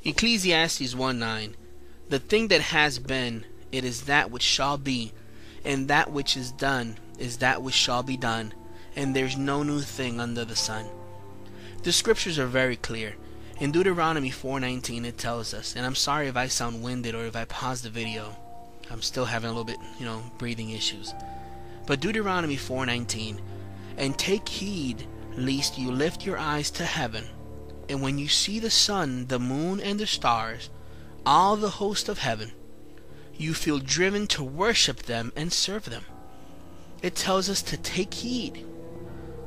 Ecclesiastes 1:9. The thing that has been, it is that which shall be, and that which is done is that which shall be done, and there's no new thing under the sun. The scriptures are very clear. In Deuteronomy 4:19 it tells us, and I'm sorry if I sound winded or if I pause the video. I'm still having a little bit, breathing issues. But Deuteronomy 4:19, and take heed lest you lift your eyes to heaven, and when you see the sun, the moon, and the stars, all the host of heaven, you feel driven to worship them and serve them. It tells us to take heed,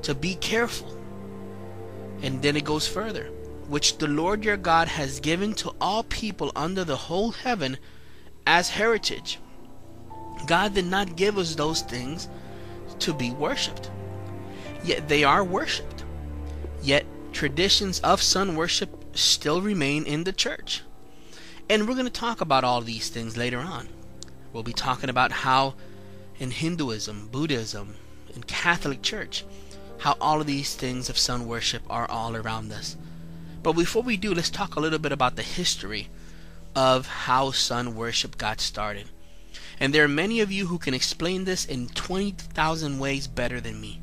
to be careful. And then it goes further, which the Lord your God has given to all people under the whole heaven as heritage. God did not give us those things to be worshipped, yet they are worshipped. Yet traditions of sun worship still remain in the church. And we're going to talk about all these things later on. We'll be talking about how in Hinduism, Buddhism, and Catholic Church, how all of these things of sun worship are all around us. But before we do, let's talk a little bit about the history of how sun worship got started. And there are many of you who can explain this in 20,000 ways better than me.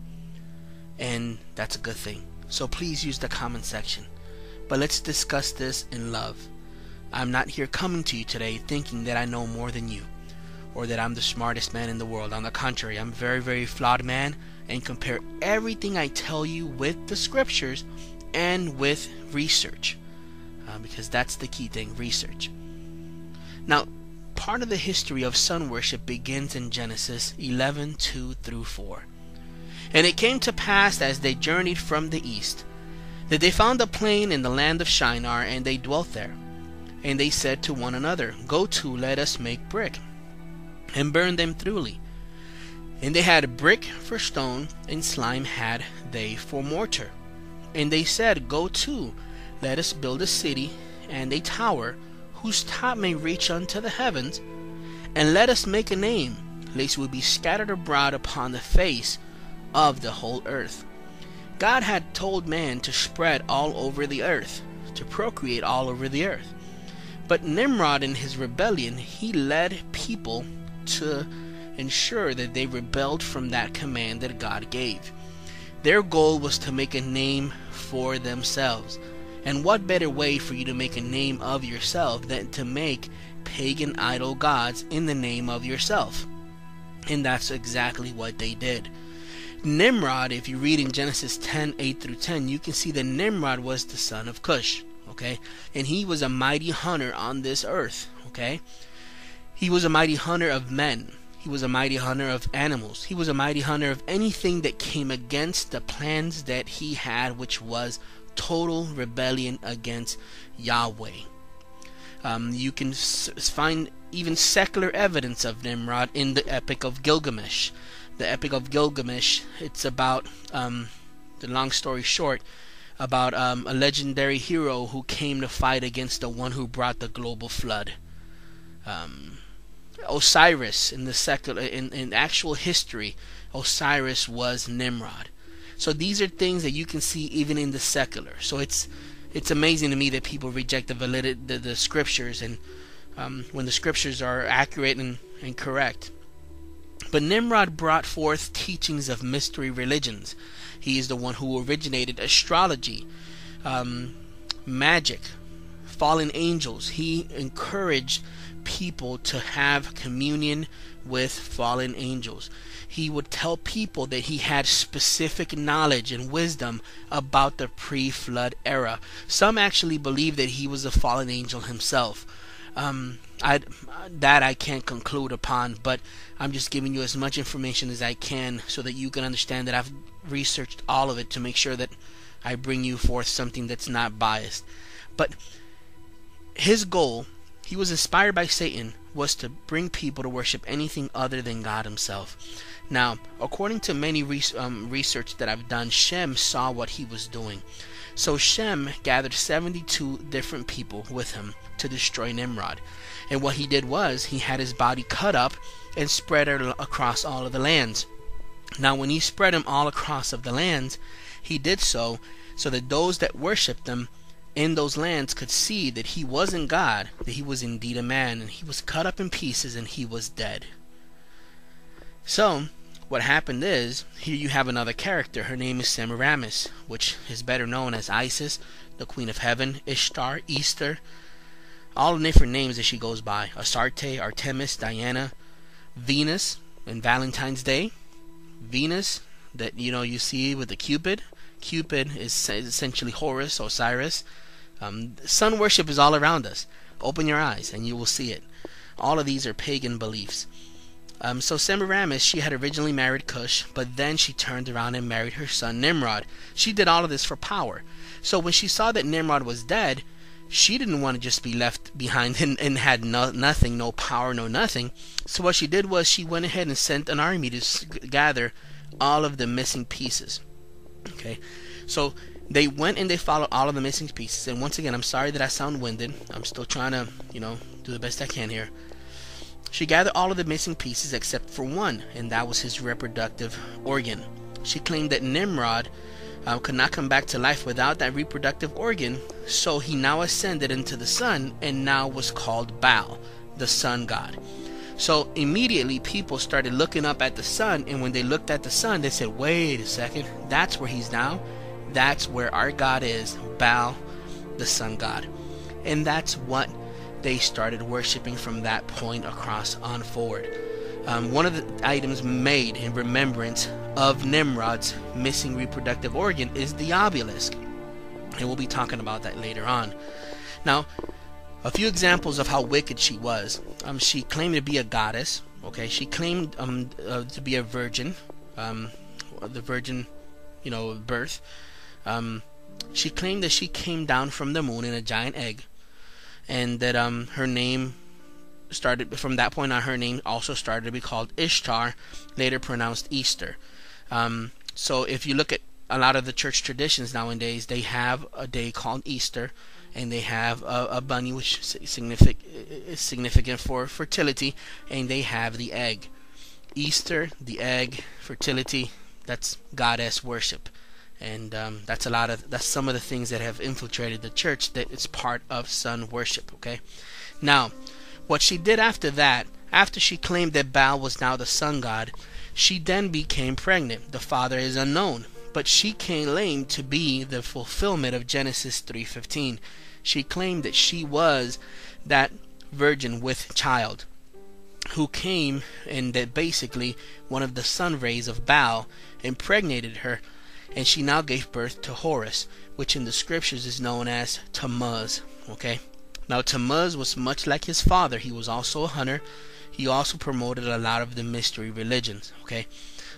And that's a good thing. So please use the comment section. But let's discuss this in love. I'm not here coming to you today thinking that I know more than you, or that I'm the smartest man in the world. On the contrary, I'm a very, very flawed man, and compare everything I tell you with the scriptures and with research, because that's the key thing, research. Now, part of the history of sun worship begins in Genesis 11:2 through 4. And it came to pass as they journeyed from the east, that they found a plain in the land of Shinar, and they dwelt there. And they said to one another, Go to, let us make brick, and burn them thoroughly. And they had brick for stone, and slime had they for mortar. And they said, Go to, let us build a city, and a tower, whose top may reach unto the heavens, and let us make a name, lest we be scattered abroad upon the face of the whole earth. God had told man to spread all over the earth, to procreate all over the earth. But Nimrod, in his rebellion, he led people to ensure that they rebelled from that command that God gave. Their goal was to make a name for themselves. And what better way for you to make a name of yourself than to make pagan idol gods in the name of yourself? And that's exactly what they did. Nimrod, if you read in Genesis 10:8 through 10, you can see that Nimrod was the son of Cush. Okay, and he was a mighty hunter on this earth. Okay, he was a mighty hunter of men. He was a mighty hunter of animals. He was a mighty hunter of anything that came against the plans that he had, which was total rebellion against Yahweh. You can find even secular evidence of Nimrod in the Epic of Gilgamesh. The Epic of Gilgamesh, it's about, the long story short, about a legendary hero who came to fight against the one who brought the global flood. Osiris, in the secular, in actual history, Osiris was Nimrod. So these are things that you can see even in the secular. So it's amazing to me that people reject the scriptures, and when the scriptures are accurate and correct. But Nimrod brought forth teachings of mystery religions. He is the one who originated astrology, magic, fallen angels. He encouraged people to have communion with fallen angels. He would tell people that he had specific knowledge and wisdom about the pre-flood era. Some actually believe that he was a fallen angel himself. I can't conclude upon, but I'm just giving you as much information as I can so that you can understand that I've researched all of it to make sure that I bring you forth something that's not biased. But his goal, he was inspired by Satan, was to bring people to worship anything other than God himself. Now, according to many research that I've done, Shem saw what he was doing. So Shem gathered 72 different people with him to destroy Nimrod. And what he did was, he had his body cut up and spread it across all of the lands. Now, when he spread them all across of the lands, he did so that those that worshipped them in those lands could see that he wasn't God, that he was indeed a man, and he was cut up in pieces and he was dead. So what happened is, here you have another character. Her name is Semiramis, which is better known as Isis, the Queen of Heaven, Ishtar, Easter, all the different names that she goes by. Astarte, Artemis, Diana, Venus, and Valentine's Day. Venus, that you see with the Cupid. Cupid is essentially Horus, Osiris. Sun worship is all around us. Open your eyes and you will see it. All of these are pagan beliefs. So Semiramis, she had originally married Cush, but then she turned around and married her son Nimrod. She did all of this for power. So when she saw that Nimrod was dead, she didn't want to just be left behind and had nothing, no power, no nothing. So what she did was she went ahead and sent an army to gather all of the missing pieces. Okay, so they went and they followed all of the missing pieces. And once again, I'm sorry that I sound winded. I'm still trying to, do the best I can here. She gathered all of the missing pieces except for one, and that was his reproductive organ. She claimed that Nimrod could not come back to life without that reproductive organ, so he now ascended into the sun and now was called Baal, the sun god. So immediately people started looking up at the sun, and when they looked at the sun, they said, wait a second, that's where he's now. That's where our God is, Baal, the sun god. And that's what they started worshiping from that point across on forward. One of the items made in remembrance of Nimrod's missing reproductive organ is the obelisk, and we'll be talking about that later on. Now, a few examples of how wicked she was. She claimed to be a goddess. Okay, she claimed to be a virgin, the virgin, birth. She claimed that she came down from the moon in a giant egg, and that her name started from that point on. Her name also started to be called Ishtar, later pronounced Easter. So if you look at a lot of the church traditions nowadays, they have a day called Easter, and they have a bunny, which is significant for fertility, and they have the egg. Easter, the egg, fertility, that's goddess worship. And that's some of the things that have infiltrated the church, that it's part of sun worship. Okay, now what she did after that, after she claimed that Baal was now the sun god, she then became pregnant. The father is unknown, but she claimed to be the fulfillment of Genesis 3:15. She claimed that she was that virgin with child who came, and that basically one of the sun rays of Baal impregnated her, and she now gave birth to Horus, which in the scriptures is known as Tammuz. Okay, now Tammuz was much like his father. He was also a hunter. He also promoted a lot of the mystery religions. Okay,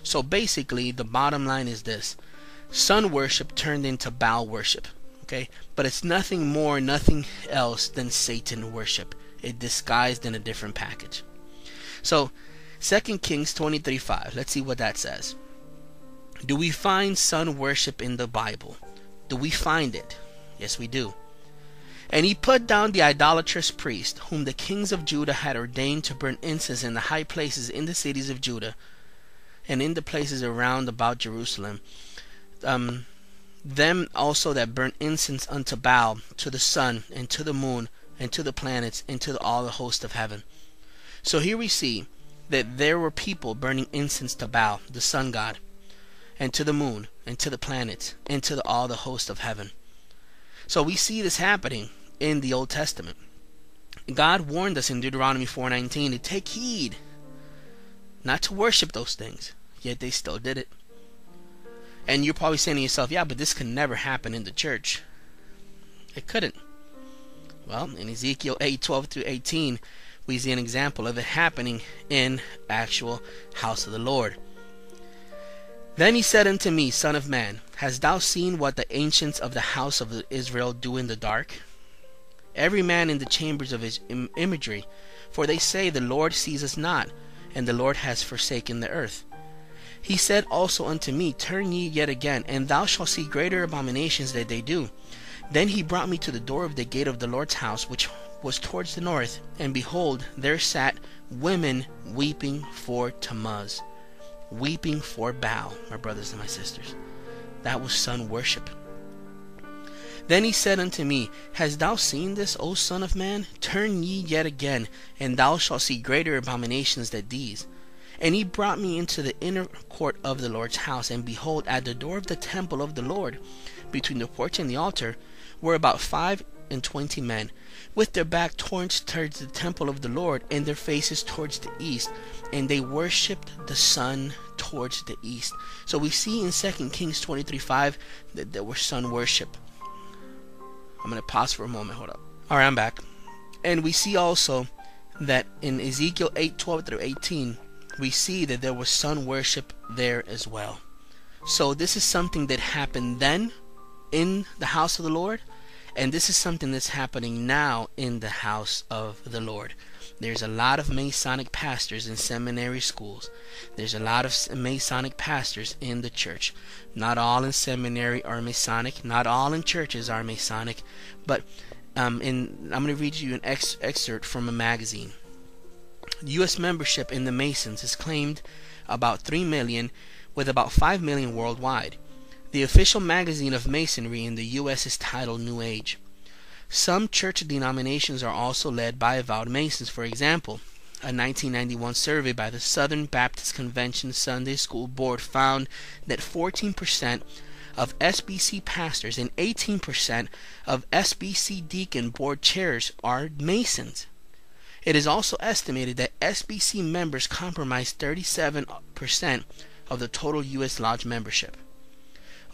so basically the bottom line is this: sun worship turned into Baal worship. Okay, but it's nothing more, nothing else than Satan worship. It disguised in a different package. So 2 Kings 23:5. Let's see what that says. Do we find sun worship in the Bible? Do we find it? Yes, we do. And he put down the idolatrous priest, whom the kings of Judah had ordained to burn incense in the high places in the cities of Judah, and in the places around about Jerusalem. Them also that burn incense unto Baal, to the sun, and to the moon, and to the planets, and to all the host of heaven. So here we see that there were people burning incense to Baal, the sun god, and to the moon, and to the planets, and to all the host of heaven. So we see this happening in the Old Testament. God warned us in Deuteronomy 4:19 to take heed not to worship those things, yet they still did it. And you're probably saying to yourself, yeah, but this can never happen in the church. It couldn't. Well, in Ezekiel 8:12-18, we see an example of it happening in actual house of the Lord. Then he said unto me, Son of man, hast thou seen what the ancients of the house of Israel do in the dark? Every man in the chambers of his imagery, for they say, the Lord sees us not, and the Lord has forsaken the earth. He said also unto me, Turn ye yet again, and thou shalt see greater abominations that they do. Then he brought me to the door of the gate of the Lord's house, which was towards the north, and behold, there sat women weeping for Tammuz, weeping for Baal, my brothers and my sisters. That was sun worship. Then he said unto me, Hast thou seen this, O son of man? Turn ye yet again, and thou shalt see greater abominations than these. And he brought me into the inner court of the Lord's house, and behold, at the door of the temple of the Lord, between the porch and the altar, were about 25 men, with their back towards the temple of the Lord, and their faces towards the east, and they worshipped the sun towards the east. So we see in 2 Kings 23:5 that there was sun worship. I'm going to pause for a moment. Hold up. Alright, I'm back. And we see also that in Ezekiel 8:12 through 18, we see that there was sun worship there as well. So this is something that happened then in the house of the Lord, and this is something that's happening now in the house of the Lord. There's a lot of Masonic pastors in seminary schools. There's a lot of Masonic pastors in the church. Not all in seminary are Masonic. Not all in churches are Masonic. But I'm going to read you an excerpt from a magazine. U.S. membership in the Masons is claimed about 3 million, with about 5 million worldwide. The official magazine of Masonry in the U.S. is titled New Age. Some church denominations are also led by avowed Masons. For example, a 1991 survey by the Southern Baptist Convention Sunday School Board found that 14% of SBC pastors and 18% of SBC deacon board chairs are Masons. It is also estimated that SBC members comprise 37% of the total U.S. lodge membership.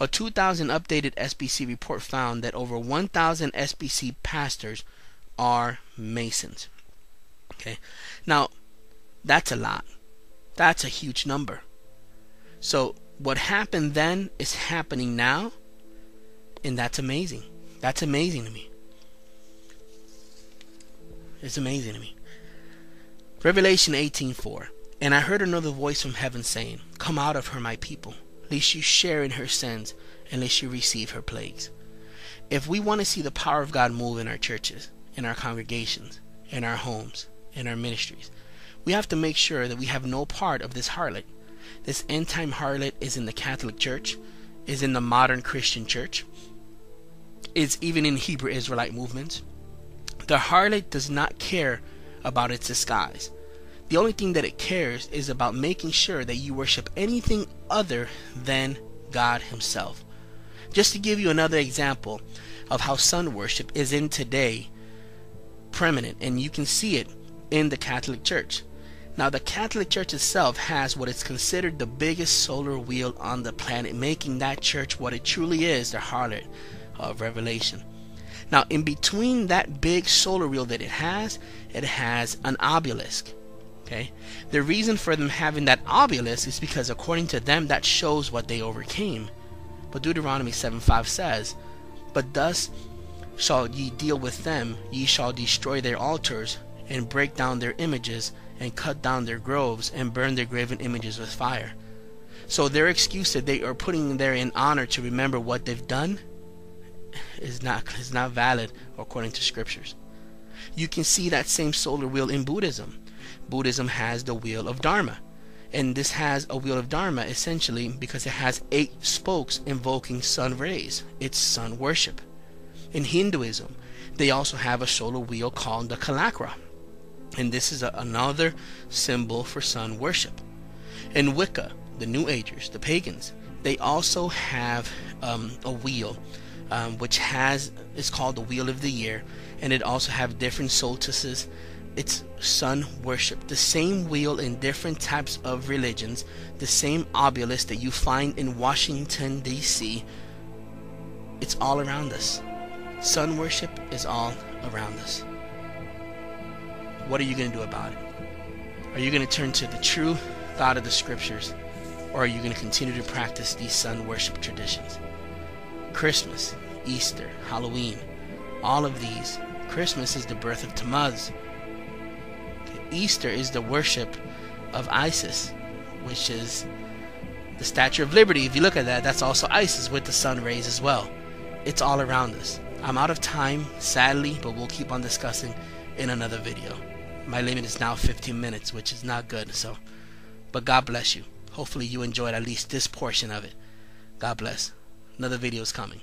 A 2000 updated SBC report found that over 1,000 SBC pastors are Masons. Okay, now that's a lot. That's a huge number. So what happened then is happening now, and that's amazing. That's amazing to me. It's amazing to me. Revelation 18:4. And I heard another voice from heaven saying, Come out of her, my people, lest you share in her sins, and lest you receive her plagues. If we want to see the power of God move in our churches, in our congregations, in our homes, in our ministries, we have to make sure that we have no part of this harlot. This end-time harlot is in the Catholic Church, is in the modern Christian church, is even in Hebrew Israelite movements. The harlot does not care about its disguise. The only thing that it cares is about making sure that you worship anything other than God himself. Just to give you another example of how sun worship is in today preeminent, and you can see it in the Catholic Church. Now the Catholic Church itself has what is considered the biggest solar wheel on the planet, making that church what it truly is, the harlot of Revelation. Now in between that big solar wheel that it has an obelisk. Okay, the reason for them having that obelisk is because according to them that shows what they overcame. But Deuteronomy 7:5 says, But thus shall ye deal with them, ye shall destroy their altars, and break down their images, and cut down their groves, and burn their graven images with fire. So their excuse that they are putting there in honor to remember what they've done is not valid according to scriptures. You can see that same solar wheel in Buddhism. Buddhism has the wheel of Dharma, and this has a wheel of Dharma essentially because it has 8 spokes invoking sun rays. It's sun worship. In Hinduism, they also have a solar wheel called the Kalakra, and this is another symbol for sun worship. In Wicca, the New Agers, the pagans, they also have a wheel which is called the Wheel of the Year, and it also have different solstices. It's sun worship. The same wheel in different types of religions, the same obelisk that you find in Washington, D.C. It's all around us. Sun worship is all around us. What are you going to do about it? Are you going to turn to the true God of the scriptures, or are you going to continue to practice these sun worship traditions? Christmas, Easter, Halloween, all of these. Christmas is the birth of Tammuz. Easter is the worship of Isis, which is the Statue of Liberty. If you look at that, that's also Isis with the sun rays as well. It's all around us. I'm out of time, sadly, but we'll keep on discussing in another video. My limit is now 15 minutes, which is not good. But God bless you. Hopefully you enjoyed at least this portion of it. God bless. Another video is coming.